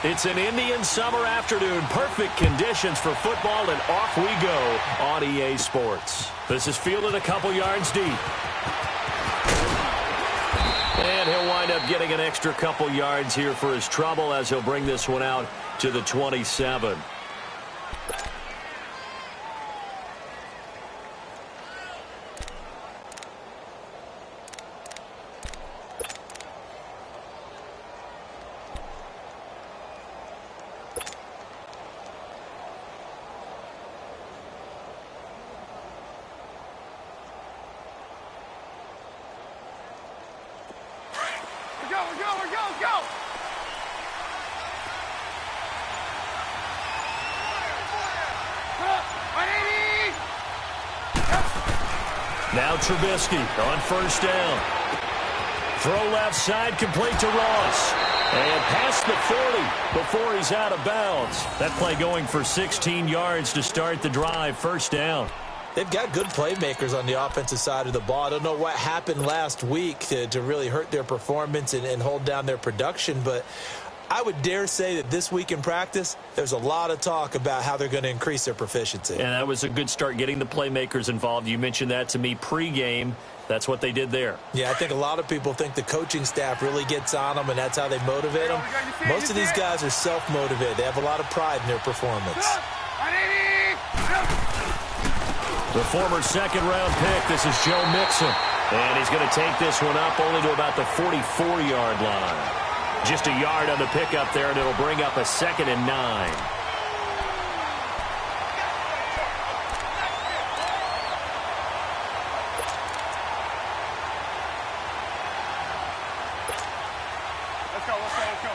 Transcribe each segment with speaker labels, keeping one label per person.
Speaker 1: It's an Indian summer afternoon. Perfect conditions for football, and off we go on EA Sports. This is fielded a couple yards deep. And he'll wind up getting an extra couple yards here for his trouble as he'll bring this one out to the 27. Now Trubisky on first down. Throw left side, complete to Ross. And past the 40 before he's out of bounds. That play going for 16 yards to start the drive. First down.
Speaker 2: They've got good playmakers on the offensive side of the ball. I don't know what happened last week to really hurt their performance and hold down their production, but I would dare say that this week in practice, there's a lot of talk about how they're going to increase their proficiency.
Speaker 1: And that was a good start, getting the playmakers involved. You mentioned that to me pregame. That's what they did there.
Speaker 2: Yeah, I think a lot of people think the coaching staff really gets on them, and that's how they motivate them. Most of these guys are self-motivated. They have a lot of pride in their performance.
Speaker 1: The former second-round pick, this is Joe Mixon. And he's going to take this one up only to about the 44-yard line. Just a yard on the pickup there, and it'll bring up a 2nd and 9.
Speaker 3: Let's go. Let's go.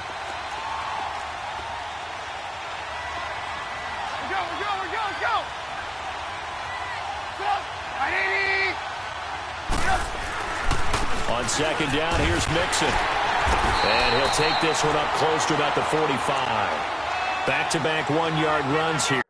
Speaker 1: On second down, here's Mixon. And he'll take this one up close to about the 45. Back-to-back 1-yard runs here.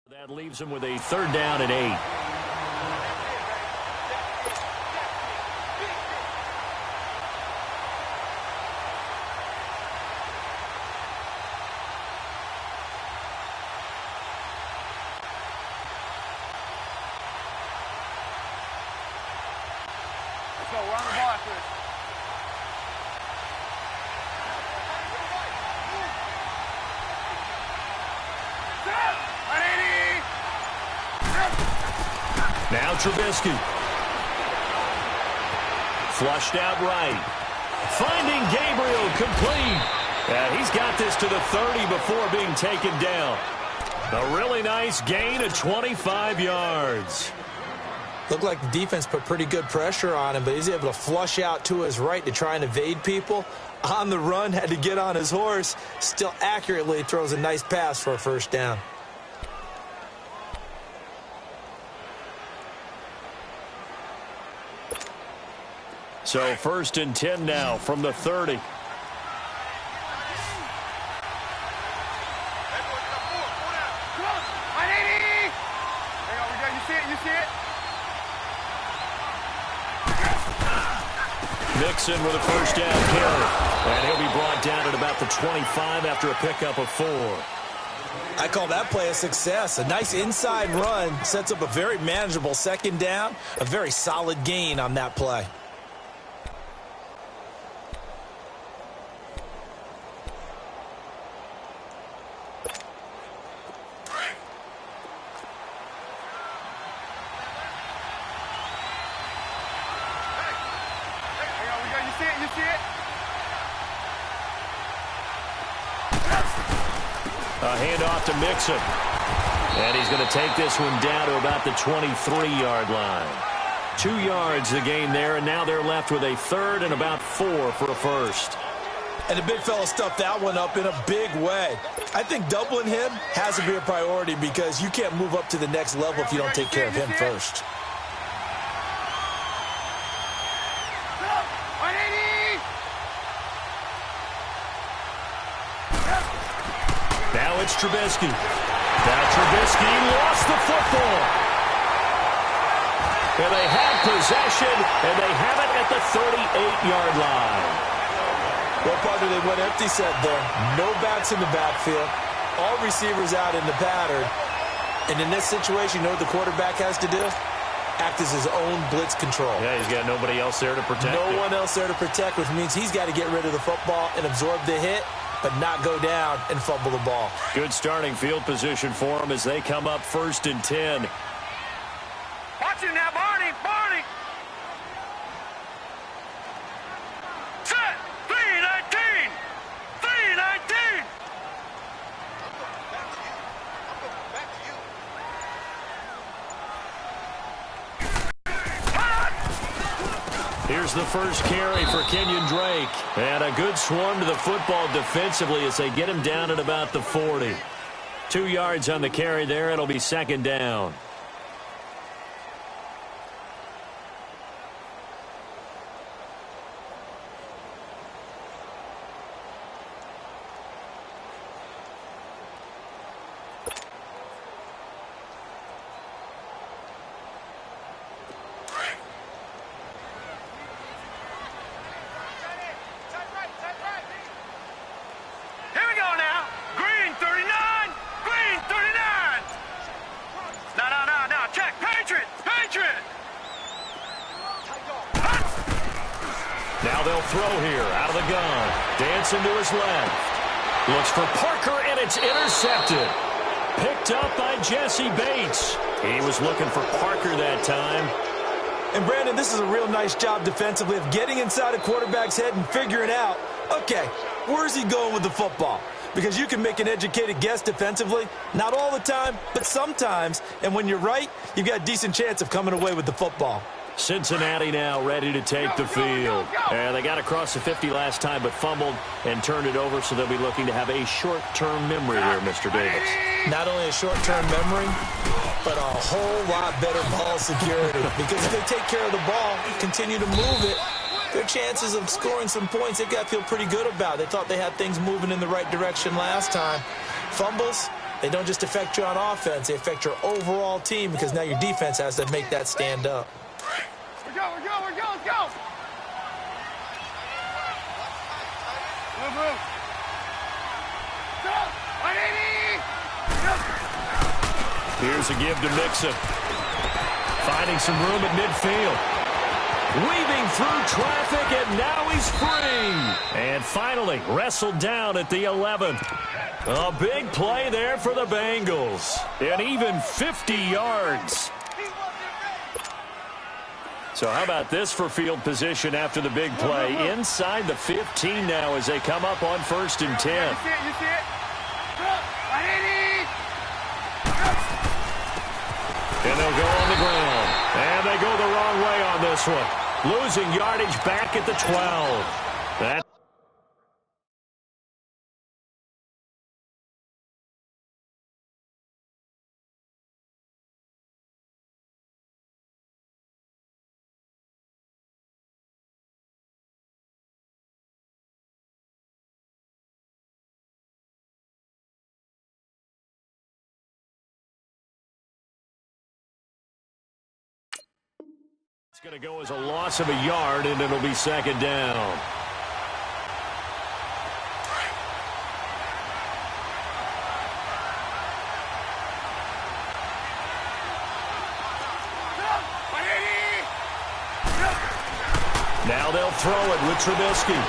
Speaker 1: That leaves him with a 3rd down and 8.
Speaker 3: Let's go. We're on the ball after this.
Speaker 1: Now Trubisky. Flushed out right. Finding Gabriel complete. And he's got this to the 30 before being taken down. A really nice gain of 25 yards.
Speaker 2: Looked like the defense put pretty good pressure on him, but he's able to flush out to his right to try and evade people. On the run, had to get on his horse. Still accurately throws a nice pass for a 1st down.
Speaker 1: So 1st and 10 now from the 30.
Speaker 3: You see it?
Speaker 1: Mixon with a 1st down carry. And he'll be brought down at about the 25 after a pickup of 4.
Speaker 2: I call that play a success. A nice inside run sets up a very manageable 2nd down. A very solid gain on that play.
Speaker 3: You see it?
Speaker 1: A handoff to Mixon. And he's going to take this one down to about the 23-yard line. 2 yards the gain there, and now they're left with a third and about 4 for a first.
Speaker 2: And the big fella stuffed that one up in a big way. I think doubling him has to be a priority because you can't move up to the next level if you don't take care of him first.
Speaker 1: Now it's Trubisky. Now Trubisky lost the football. And they have possession, and they have it at the 38-yard line.
Speaker 2: Well, partner, they went empty set there. No backs in the backfield. All receivers out in the pattern. And in this situation, you know what the quarterback has to do? Act as his own blitz control.
Speaker 1: Yeah, he's got nobody else there to protect him.
Speaker 2: No one else there to protect, which means he's got to get rid of the football and absorb the hit, but not go down and fumble the ball.
Speaker 1: Good starting field position for them as they come up 1st and 10.
Speaker 3: Watch it now, Barney! Barney! Set! 3-19! 3-19!
Speaker 1: Here's the first carry for Kenyon Drake. And a good swarm to the football defensively as they get him down at about the 40. 2 yards on the carry there. It'll be 2nd down. Now they'll throw here out of the gun. Dancing to his left. Looks for Parker, and it's intercepted. Picked up by Jesse Bates. He was looking for Parker that time.
Speaker 2: And, Brandon, this is a real nice job defensively of getting inside a quarterback's head and figuring out, okay, where's he going with the football? Because you can make an educated guess defensively. Not all the time, but sometimes. And when you're right, you've got a decent chance of coming away with the football.
Speaker 1: Cincinnati now ready to take the field. And they got across the 50 last time but fumbled and turned it over, so they'll be looking to have a short-term memory here, Mr. Davis.
Speaker 2: Not only a short-term memory, but a whole lot better ball security. Because if they take care of the ball, continue to move it, their chances of scoring some points, they've got to feel pretty good about. They thought they had things moving in the right direction last time. Fumbles, they don't just affect you on offense, they affect your overall team because now your defense has to make that stand up.
Speaker 3: We're go, let's go! Move.
Speaker 1: Here's a give to Mixon. Finding some room at midfield. Weaving through traffic, and now he's free. And finally, wrestled down at the 11. A big play there for the Bengals. And even 50 yards. So how about this for field position after the big play? Inside the 15 now as they come up on 1st and 10.
Speaker 3: You see it?
Speaker 1: And they'll go on the ground. And they go the wrong way on this one. Losing yardage back at the 12. That it's going to go as a loss of a yard, and it'll be 2nd down. Now they'll throw it with Trubisky.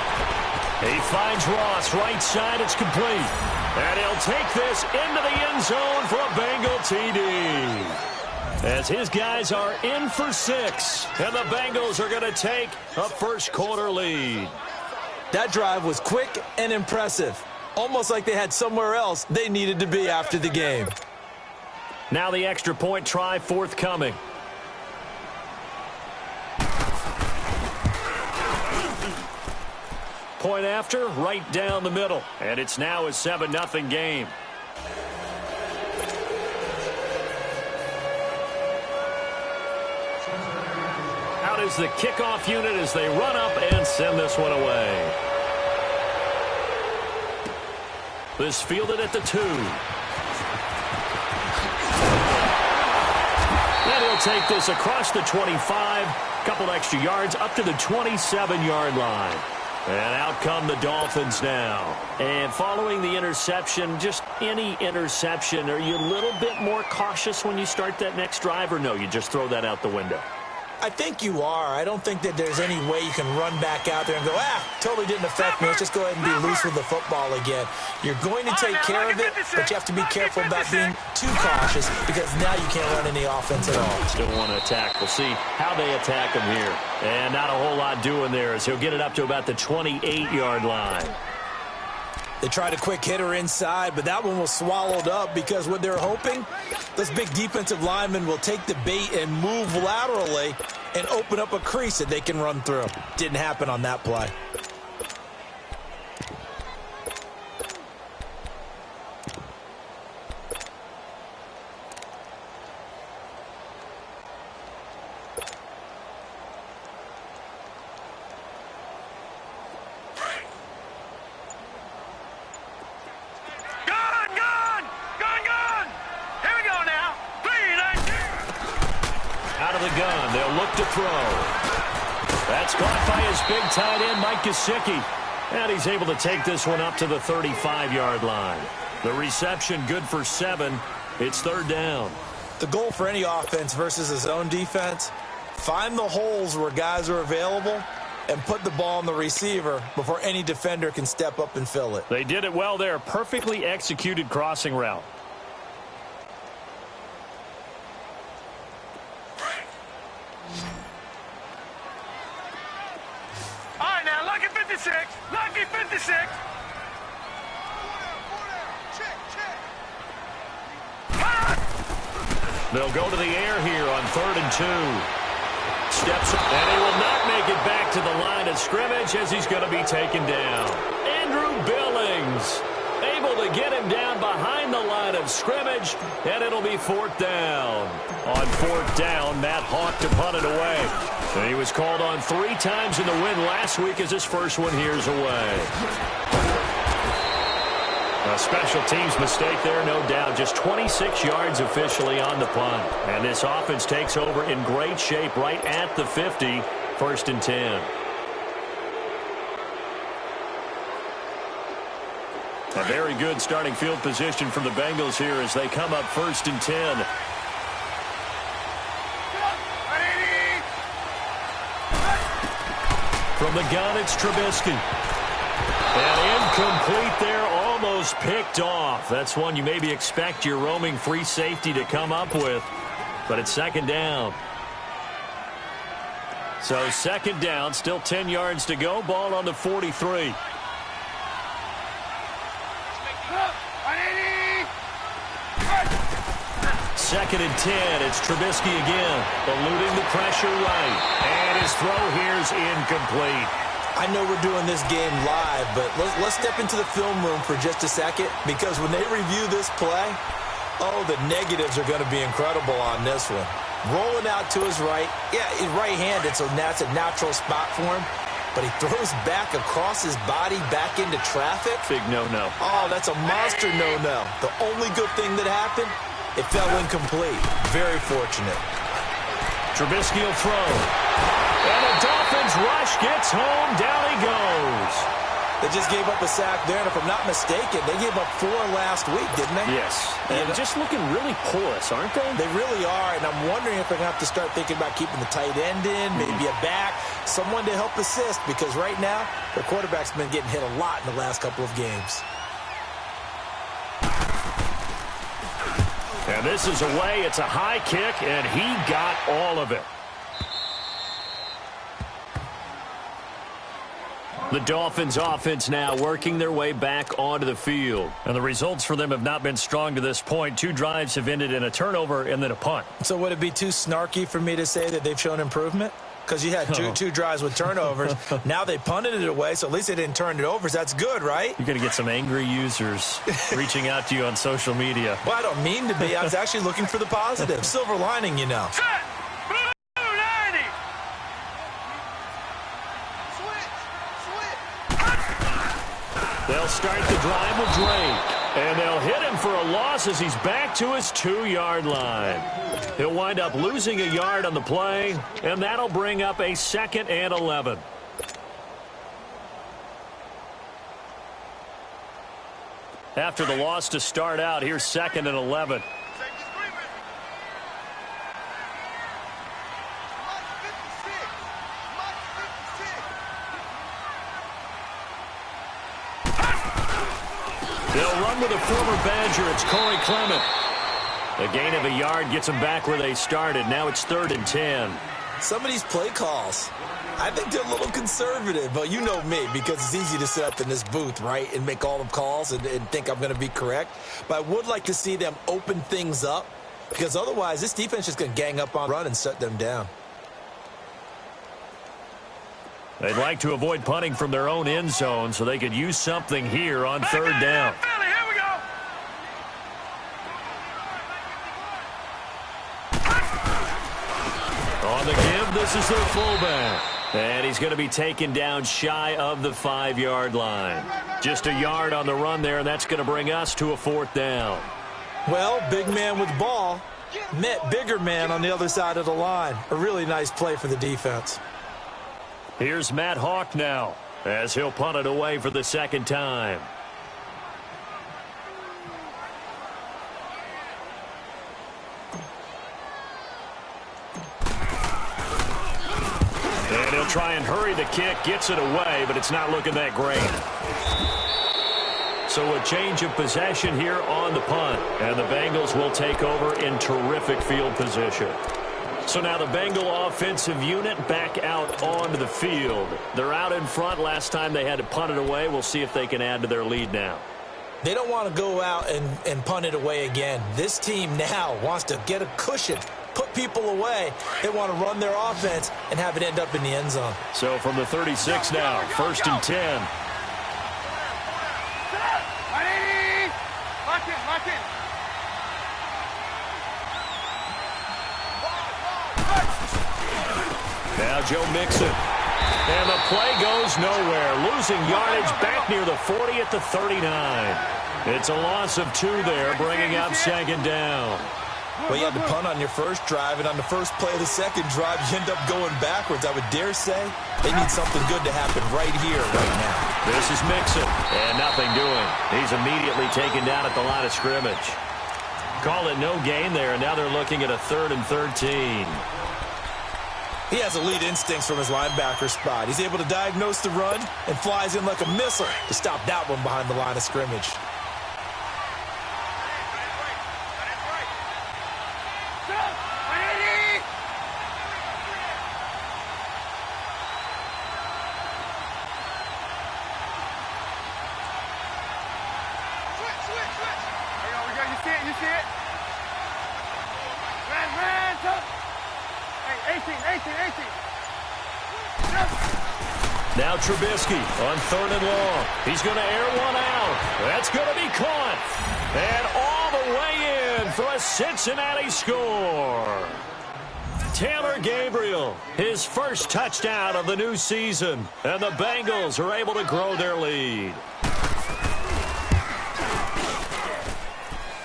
Speaker 1: He finds Ross right side. It's complete. And he'll take this into the end zone for a Bengal TD. As his guys are in for 6, and the Bengals are going to take a first-quarter lead.
Speaker 2: That drive was quick and impressive, almost like they had somewhere else they needed to be after the game.
Speaker 1: Now the extra point try forthcoming. point after, right down the middle. And it's now a 7-0 game. Out is the kickoff unit as they run up and send this one away. This fielded at the 2. And he'll take this across the 25, couple extra yards up to the 27-yard line. And out come the Dolphins now. And following the interception, just any interception, are you a little bit more cautious when you start that next drive, or no, you just throw that out the window?
Speaker 2: I think you are. I don't think that there's any way you can run back out there and go, totally didn't affect me. Let's just go ahead and be loose with the football again. You're going to take care of it, but you have to be careful about being too cautious because now you can't run any offense at all.
Speaker 1: Still want to attack. We'll see how they attack him here. And not a whole lot doing there as he'll get it up to about the 28-yard line.
Speaker 2: They tried a quick hitter inside, but that one was swallowed up because what they're hoping, those big defensive linemen will take the bait and move laterally and open up a crease that they can run through. Didn't happen on that play.
Speaker 1: That's caught by his big tight end, Mike Gesicki. And he's able to take this one up to the 35-yard line. The reception good for 7. It's 3rd down.
Speaker 2: The goal for any offense versus his own defense, find the holes where guys are available and put the ball on the receiver before any defender can step up and fill it.
Speaker 1: They did it well there. Perfectly executed crossing route.
Speaker 3: Lucky 56.
Speaker 1: They'll go to the air here on 3rd and 2. Steps up, and he will not make it back to the line of scrimmage as he's going to be taken down. Andrew Billings able to get him down behind the line of scrimmage, and it'll be 4th down. On 4th down, Matt Hawk to punt it away. And he was called on 3 times in the win last week as his first one here's away. A special teams mistake there, no doubt. Just 26 yards officially on the punt. And this offense takes over in great shape right at the 50, 1st and 10. A very good starting field position from the Bengals here as they come up 1st and 10. From the gun, it's Trubisky. And incomplete there, almost picked off. That's one you maybe expect your roaming free safety to come up with. But it's 2nd down. So 2nd down, still 10 yards to go. Ball on the 43. Second and 10. It's Trubisky again, eluding the pressure right. And his throw here's incomplete.
Speaker 2: I know we're doing this game live, but let's step into the film room for just a second, because when they review this play, the negatives are going to be incredible on this one. Rolling out to his right. Yeah, his right hand, that's a natural spot for him. But he throws back across his body back into traffic.
Speaker 1: Big no-no.
Speaker 2: Oh, that's a monster no-no. The only good thing that happened, it fell incomplete. Very fortunate.
Speaker 1: Trubisky will throw. And the Dolphins rush gets home. Down he goes.
Speaker 2: They just gave up a sack there, and if I'm not mistaken, they gave up 4 last week, didn't they?
Speaker 1: Yes. And just looking really porous, aren't they?
Speaker 2: They really are, and I'm wondering if they're going to have to start thinking about keeping the tight end in, maybe a back, someone to help assist, because right now, their quarterback's been getting hit a lot in the last couple of games.
Speaker 1: And this is away. It's a high kick, and he got all of it. The Dolphins offense now working their way back onto the field. And the results for them have not been strong to this point. 2 drives have ended in a turnover and then a punt.
Speaker 2: So would it be too snarky for me to say that they've shown improvement? because you had two drives with turnovers. Now they punted it away, so at least they didn't turn it over. So that's good, right?
Speaker 1: You're going to get some angry users reaching out to you on social media.
Speaker 2: Well, I don't mean to be. I was actually looking for the positive. Silver lining, you know.
Speaker 3: Set. Blue 90.
Speaker 1: They'll start the drive with Drake. And they'll hit him for a loss as he's back to his 2-yard line. He'll wind up losing a yard on the play, and that'll bring up a 2nd and 11. After the loss to start out, here's 2nd and 11. They'll run with a former Badger. It's Corey Clement. A gain of a yard gets them back where they started. Now it's 3rd and 10.
Speaker 2: Some of these play calls, I think they're a little conservative, but you know me, because it's easy to sit up in this booth, right, and make all the calls and think I'm going to be correct. But I would like to see them open things up, because otherwise this defense is going to gang up on run and shut them down.
Speaker 1: They'd like to avoid punting from their own end zone so they could use something here on 3rd down.
Speaker 3: Philly, here we go.
Speaker 1: On the give, this is their fullback. And he's going to be taken down shy of the 5-yard line. Just a yard on the run there, and that's going to bring us to a 4th down.
Speaker 2: Well, big man with ball met bigger man on the other side of the line. A really nice play for the defense.
Speaker 1: Here's Matt Hawk now as he'll punt it away for the 2nd time. And he'll try and hurry the kick, gets it away, but it's not looking that great. So a change of possession here on the punt, and the Bengals will take over in terrific field position. So now the Bengal offensive unit back out onto the field. They're out in front. Last time they had to punt it away. We'll see if they can add to their lead now.
Speaker 2: They don't want to go out and punt it away again. This team now wants to get a cushion, put people away. They want to run their offense and have it end up in the end zone.
Speaker 1: So from the 36 now, 1st and 10.
Speaker 3: Lock in, lock in.
Speaker 1: Now Joe Mixon. And the play goes nowhere. Losing yardage back near the 40 at the 39. It's a loss of 2 there, bringing up 2nd down.
Speaker 2: Well, you had to punt on your first drive, and on the first play of the second drive, you end up going backwards. I would dare say they need something good to happen right here, right now.
Speaker 1: This is Mixon, and nothing doing. He's immediately taken down at the line of scrimmage. Call it no gain there, and now they're looking at a 3rd and 13.
Speaker 2: He has elite instincts from his linebacker spot. He's able to diagnose the run and flies in like a missile to stop that one behind the line of scrimmage.
Speaker 3: You see it? Ran, tough. Hey, 18.
Speaker 1: Now Trubisky on 3rd and long. He's going to air one out. That's going to be caught. And all the way in for a Cincinnati score. Taylor Gabriel, his first touchdown of the new season. And the Bengals are able to grow their lead.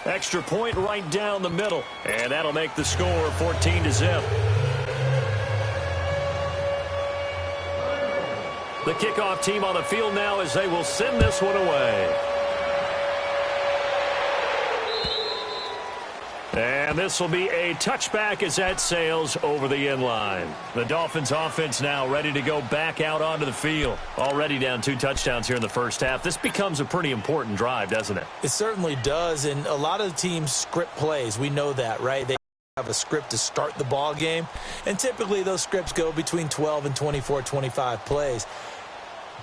Speaker 1: Extra point right down the middle. And that'll make the score 14-0. The kickoff team on the field now as they will send this one away. And this will be a touchback as that sails over the end line. The Dolphins offense now ready to go back out onto the field. Already down 2 touchdowns here in the first half. This becomes a pretty important drive, doesn't it?
Speaker 2: It certainly does, and a lot of the teams script plays. We know that, right? They have a script to start the ball game, and typically those scripts go between 12 and 24, 25 plays.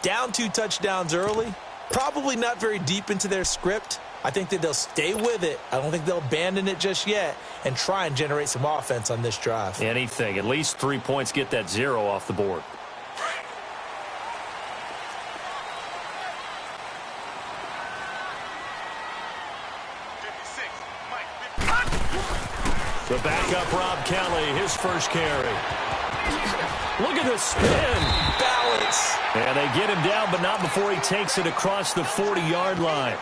Speaker 2: Down 2 touchdowns early, probably not very deep into their script, I think that they'll stay with it. I don't think they'll abandon it just yet and try and generate some offense on this drive.
Speaker 1: Anything. At least 3 points, get that 0 off the board. The backup, Rob Kelly, his first carry. Look at the spin.
Speaker 2: Balance.
Speaker 1: And they get him down, but not before he takes it across the 40-yard line.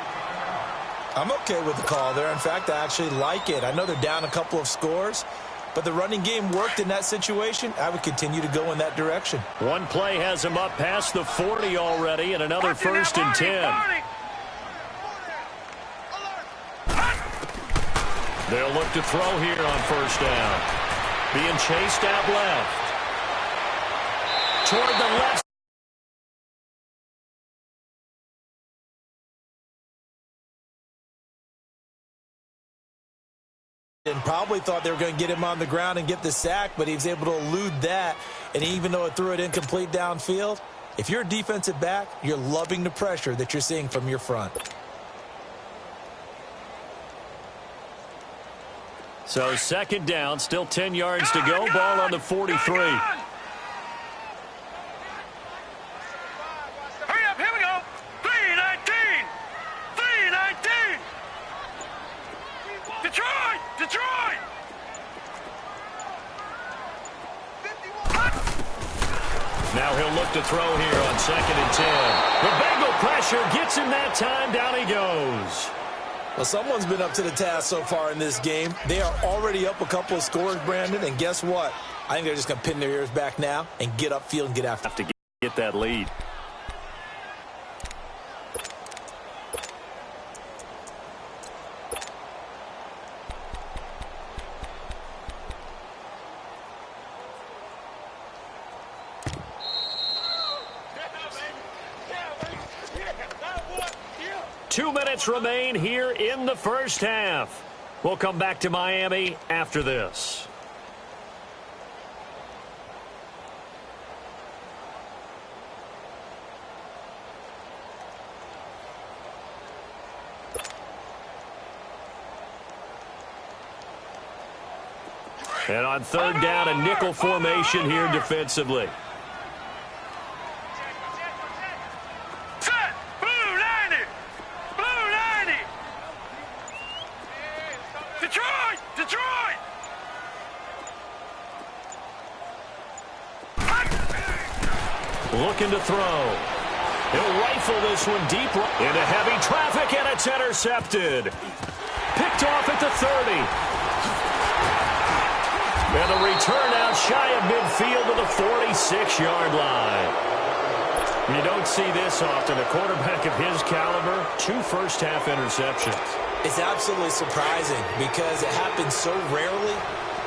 Speaker 2: I'm okay with the call there. In fact, I actually like it. I know they're down a couple of scores, but the running game worked in that situation. I would continue to go in that direction.
Speaker 1: One play has him up past the 40 already, and another 1st and 10. They'll look to throw here on 1st down. Being chased out left. Toward the left.
Speaker 2: And probably thought they were going to get him on the ground and get the sack, but he was able to elude that. And even though it threw it incomplete downfield, if you're a defensive back, you're loving the pressure that you're seeing from your front.
Speaker 1: So 2nd down, still 10 yards to go. Ball on the 43.
Speaker 3: Hurry up, here we go. 3-19. 3-19. Detroit! Detroit!
Speaker 1: Now he'll look to throw here on 2nd and 10. The Bengal pressure gets him that time. Down he goes.
Speaker 2: Well, someone's been up to the task so far in this game. They are already up a couple of scores, Brandon, and guess what? I think they're just going to pin their ears back now and get upfield and get after.
Speaker 1: Have to get that lead. Two minutes remain here in the 1st half. We'll come back to Miami after this. And on 3rd down, a nickel formation here defensively. Looking to throw. He'll rifle this one deep into heavy traffic, and it's intercepted. Picked off at the 30. And the return out shy of midfield to the 46-yard line. You don't see this often. A quarterback of his caliber, 2 first-half interceptions.
Speaker 2: It's absolutely surprising because it happens so rarely.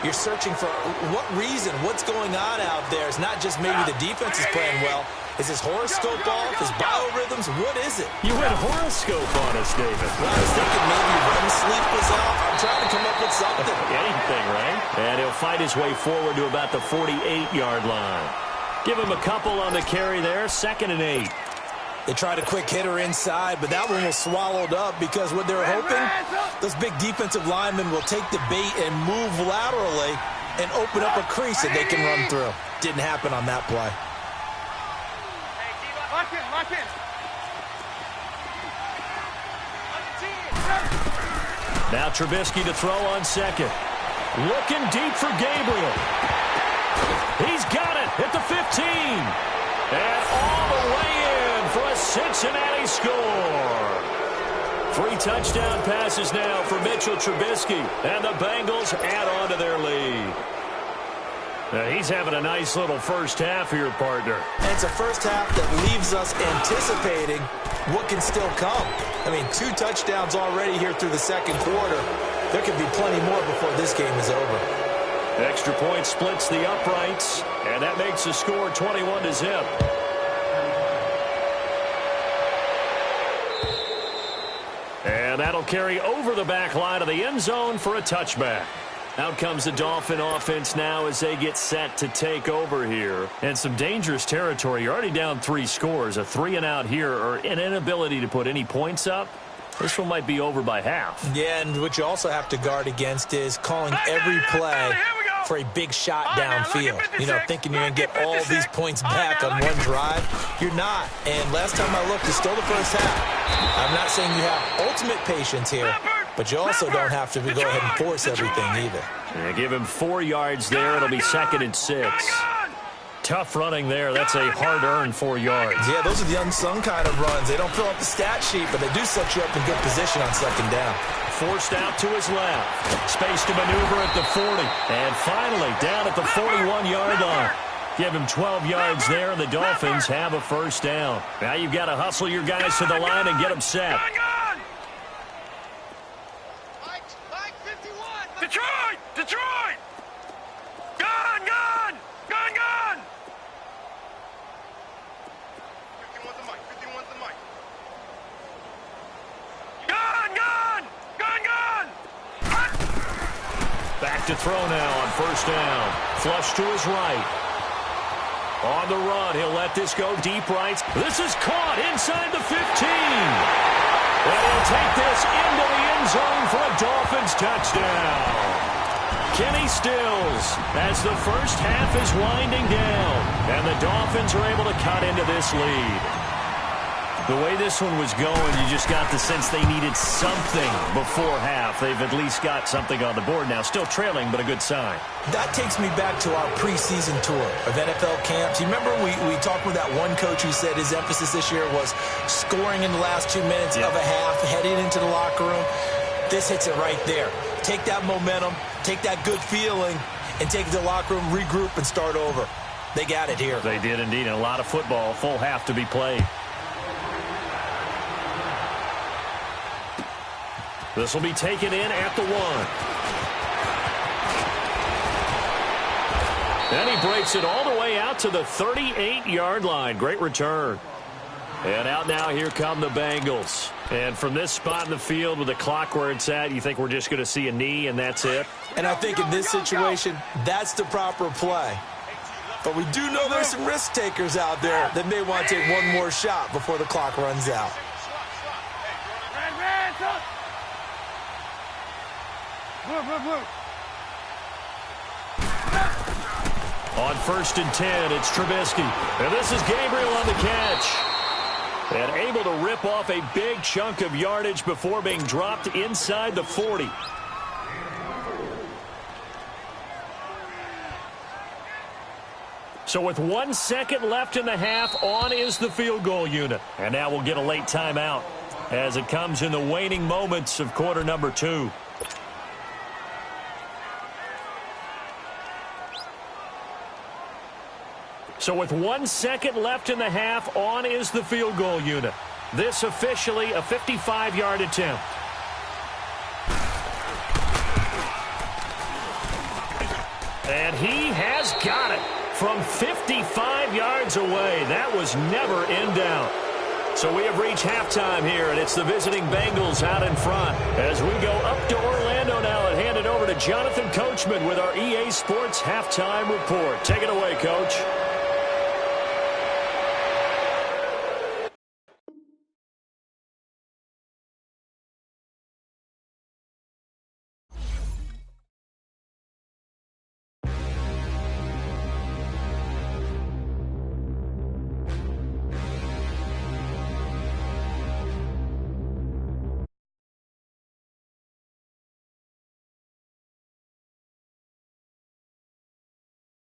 Speaker 2: You're searching for what reason, what's going on out there. It's not just maybe the defense is playing well. Is his horoscope off? His biorhythms? What is it?
Speaker 1: You went horoscope on us, David.
Speaker 2: Well, I was thinking maybe REM sleep was off. I'm trying to come up with something.
Speaker 1: Anything, right? And he'll fight his way forward to about the 48-yard line. Give him a couple on the carry there. 2nd and 8.
Speaker 2: They tried a quick hitter inside, but that one was swallowed up because what they're hoping, those big defensive linemen will take the bait and move laterally and open up a crease that they can run through. Didn't happen on that play.
Speaker 3: Lock in, lock in.
Speaker 1: Now Trubisky to throw on 2nd. Looking deep for Gabriel. He's got it at the 15. And all the way in for a Cincinnati score. 3 touchdown passes now for Mitchell Trubisky. And the Bengals add on to their lead. Now he's having a nice little first half here, partner.
Speaker 2: And it's a first half that leaves us anticipating what can still come. I mean, 2 touchdowns already here through the 2nd quarter. There could be plenty more before this game is over.
Speaker 1: Extra point splits the uprights, and that makes the score 21-0. And that'll carry over the back line of the end zone for a touchback. Out comes the Dolphin offense now as they get set to take over here. And some dangerous territory. You're already down 3 scores. A 3-and-out here or an inability to put any points up This one might be over by half.
Speaker 2: Yeah, and what you also have to guard against is calling every play for a big shot downfield. You know, thinking you're going to get all these points back on one drive. You're not. And last time I looked, it's still the first half. I'm not saying you have ultimate patience here, but you also don't have to go ahead and force everything either.
Speaker 1: Yeah, give him 4 yards there. It'll be 2nd and 6. Tough running there. That's a hard-earned 4 yards.
Speaker 2: Yeah, those are the unsung kind of runs. They don't fill up the stat sheet, but they do set you up in good position on 2nd down.
Speaker 1: Forced out to his left. Space to maneuver at the 40. And finally, down at the 41-yard line. Give him 12 yards there, and the Dolphins have a first down. Now you've got to hustle your guys to the line and get them set.
Speaker 3: Detroit! Detroit! Gun! Gun! Gun! Gun! 51's the mic. 51's the mic. Gun! Gun! Gun! Gun!
Speaker 1: Back to throw now on first down. Flush to his right. On the run, he'll let this go deep right. This is caught inside the 15. And he'll take this into the end zone for a Dolphins touchdown. Kenny Stills as the first half is winding down. And the Dolphins are able to cut into this lead. The way this one was going, you just got the sense they needed something before half. They've at least got something on the board now. Still trailing, but a good sign.
Speaker 2: That takes me back to our preseason tour of NFL camps. You remember we talked with that one coach who said his emphasis this year was scoring in the last 2 minutes of a half, heading into the locker room. This hits it right there. Take that momentum, take that good feeling, and take it to the locker room, regroup, and start over. They got it here.
Speaker 1: They did indeed, and a lot of football, full half to be played. This will be taken in at the 1. And he breaks it all the way out to the 38-yard line. Great return. And out now, here come the Bengals. And from this spot in the field with the clock where it's at, you think we're just going to see a knee and that's it?
Speaker 2: And I think in this situation, that's the proper play. But we do know there's some risk takers out there that may want to take one more shot before the clock runs out.
Speaker 1: On 1st and 10, it's Trubisky. And this is Gabriel on the catch. And able to rip off a big chunk of yardage before being dropped inside the 40. So with 1 second left in the half, on is the field goal unit. And now we'll get a late timeout as it comes in the waning moments of quarter number 2. So with 1 second left in the half, on is the field goal unit. This officially a 55-yard attempt. And he has got it from 55 yards away. That was never in doubt. So we have reached halftime here, and it's the visiting Bengals out in front. As we go up to Orlando now and hand it over to Jonathan Coachman with our EA Sports Halftime Report. Take it away, Coach.